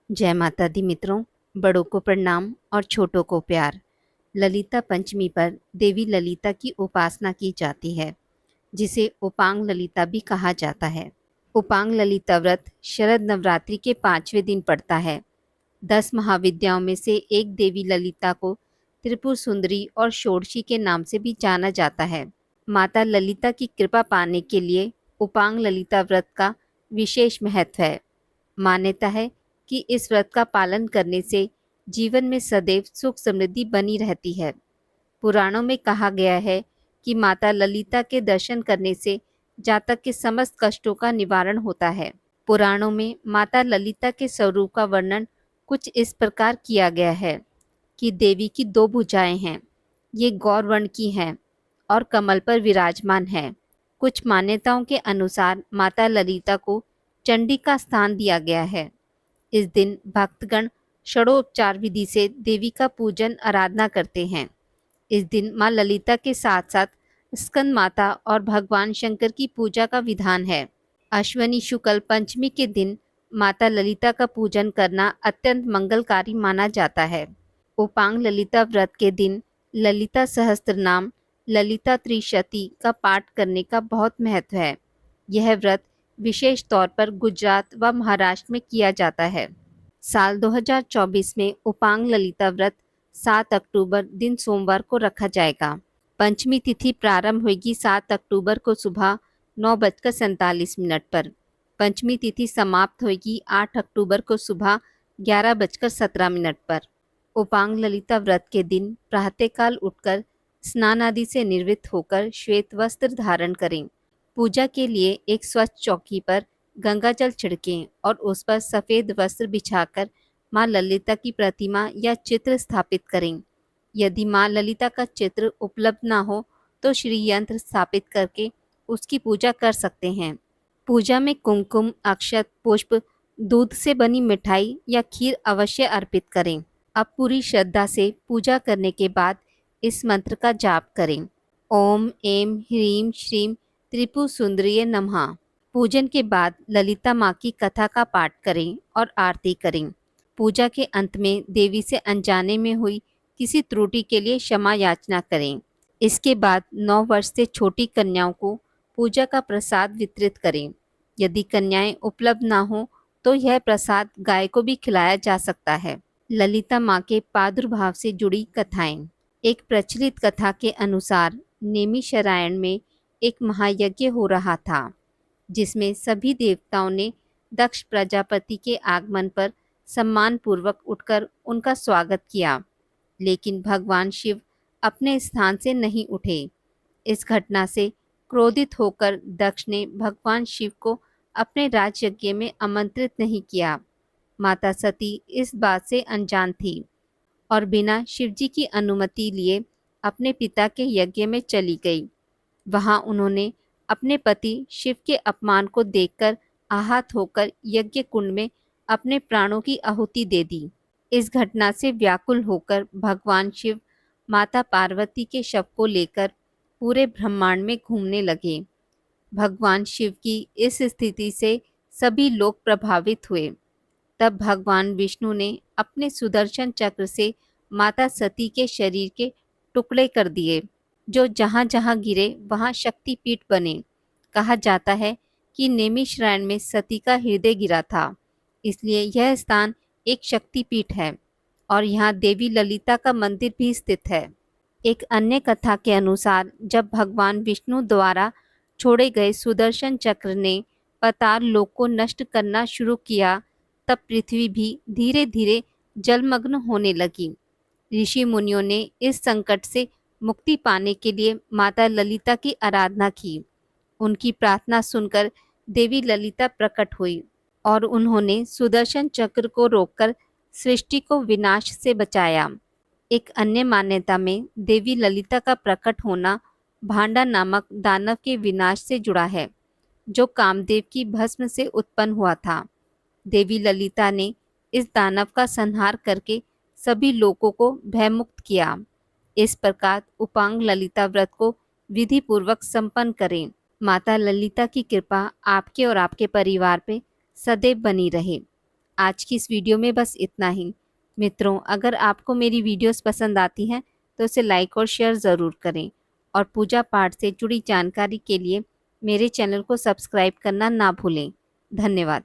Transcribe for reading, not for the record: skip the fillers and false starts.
जय माता दी मित्रों, बड़ों को प्रणाम और छोटों को प्यार। ललिता पंचमी पर देवी ललिता की उपासना की जाती है, जिसे उपांग ललिता भी कहा जाता है। उपांग ललिता व्रत शरद नवरात्रि के 5वें दिन पड़ता है। 10 महाविद्याओं में से एक देवी ललिता को त्रिपुर सुंदरी और षोडशी के नाम से भी जाना जाता है। माता ललिता की कृपा पाने के लिए उपांग ललिता व्रत का विशेष महत्व है। मान्यता है कि इस व्रत का पालन करने से जीवन में सदैव सुख समृद्धि बनी रहती है। पुराणों में कहा गया है कि माता ललिता के दर्शन करने से जातक के समस्त कष्टों का निवारण होता है। पुराणों में माता ललिता के स्वरूप का वर्णन कुछ इस प्रकार किया गया है कि देवी की 2 भुजाएं हैं, ये गौर वर्ण की हैं और कमल पर विराजमान है। कुछ मान्यताओं के अनुसार माता ललिता को चंडी का स्थान दिया गया है। इस दिन भक्तगण षडोपचार विधि से देवी का पूजन आराधना करते हैं। इस दिन मां ललिता के साथ साथ स्कंद माता और भगवान शंकर की पूजा का विधान है। अश्वनी शुक्ल पंचमी के दिन माता ललिता का पूजन करना अत्यंत मंगलकारी माना जाता है। उपांग ललिता व्रत के दिन ललिता सहस्त्र नाम ललिता त्रिशती का पाठ करने का बहुत महत्व है। यह व्रत विशेष तौर पर गुजरात व महाराष्ट्र में किया जाता है। साल 2024 में उपांग ललिता व्रत 7 अक्टूबर दिन सोमवार को रखा जाएगा। पंचमी तिथि प्रारंभ होगी 7 अक्टूबर को सुबह 9:47 पर। पंचमी तिथि समाप्त होगी 8 अक्टूबर को सुबह 11:17 पर। उपांग ललिता व्रत के दिन प्रातःकाल उठकर स्नान आदि से निर्वृत्त होकर श्वेत वस्त्र धारण करें। पूजा के लिए एक स्वच्छ चौकी पर गंगा जल छिड़कें और उस पर सफ़ेद वस्त्र बिछाकर मां ललिता की प्रतिमा या चित्र स्थापित करें। यदि मां ललिता का चित्र उपलब्ध ना हो तो श्री यंत्र स्थापित करके उसकी पूजा कर सकते हैं। पूजा में कुमकुम, अक्षत, पुष्प, दूध से बनी मिठाई या खीर अवश्य अर्पित करें। अब पूरी श्रद्धा से पूजा करने के बाद इस मंत्र का जाप करें। ओम ऐं ह्रीं श्रीं त्रिपुर सुंदरिये नमः। पूजन के बाद ललिता माँ की कथा का पाठ करें और आरती करें। पूजा के अंत में देवी से अनजाने में हुई किसी त्रुटि के लिए क्षमा याचना करें। इसके बाद 9 वर्ष से छोटी कन्याओं को पूजा का प्रसाद वितरित करें। यदि कन्याएं उपलब्ध ना हो तो यह प्रसाद गाय को भी खिलाया जा सकता है। ललिता माँ के प्रादुर्भाव से जुड़ी कथाएं। एक प्रचलित कथा के अनुसार नेमिषारण्य में एक महायज्ञ हो रहा था, जिसमें सभी देवताओं ने दक्ष प्रजापति के आगमन पर सम्मानपूर्वक उठकर उनका स्वागत किया, लेकिन भगवान शिव अपने स्थान से नहीं उठे। इस घटना से क्रोधित होकर दक्ष ने भगवान शिव को अपने राजयज्ञ में आमंत्रित नहीं किया। माता सती इस बात से अनजान थी और बिना शिवजी की अनुमति लिए अपने पिता के यज्ञ में चली गई। वहां उन्होंने अपने पति शिव के अपमान को देखकर आहत होकर यज्ञ कुंड में अपने प्राणों की आहुति दे दी। इस घटना से व्याकुल होकर भगवान शिव माता पार्वती के शव को लेकर पूरे ब्रह्मांड में घूमने लगे। भगवान शिव की इस स्थिति से सभी लोग प्रभावित हुए। तब भगवान विष्णु ने अपने सुदर्शन चक्र से माता सती के शरीर के टुकड़े कर दिए, जो जहाँ जहाँ गिरे वहाँ शक्तिपीठ बने। कहा जाता है कि नेमिषारण्य में सती का हृदय गिरा था, इसलिए यह स्थान एक शक्तिपीठ है और यहाँ देवी ललिता का मंदिर भी स्थित है। एक अन्य कथा के अनुसार जब भगवान विष्णु द्वारा छोड़े गए सुदर्शन चक्र ने पाताल लोक को नष्ट करना शुरू किया, तब पृथ्वी भी धीरे धीरे जलमग्न होने लगी। ऋषि मुनियों ने इस संकट से मुक्ति पाने के लिए माता ललिता की आराधना की। उनकी प्रार्थना सुनकर देवी ललिता प्रकट हुई और उन्होंने सुदर्शन चक्र को रोककर सृष्टि को विनाश से बचाया। एक अन्य मान्यता में देवी ललिता का प्रकट होना भांडा नामक दानव के विनाश से जुड़ा है, जो कामदेव की भस्म से उत्पन्न हुआ था। देवी ललिता ने इस दानव का संहार करके सभी लोगों को भयमुक्त किया। इस प्रकार उपांग ललिता व्रत को विधि पूर्वक संपन्न करें। माता ललिता की कृपा आपके और आपके परिवार पे सदैव बनी रहे। आज की इस वीडियो में बस इतना ही। मित्रों, अगर आपको मेरी वीडियोस पसंद आती हैं तो इसे लाइक और शेयर ज़रूर करें और पूजा पाठ से जुड़ी जानकारी के लिए मेरे चैनल को सब्सक्राइब करना ना भूलें। धन्यवाद।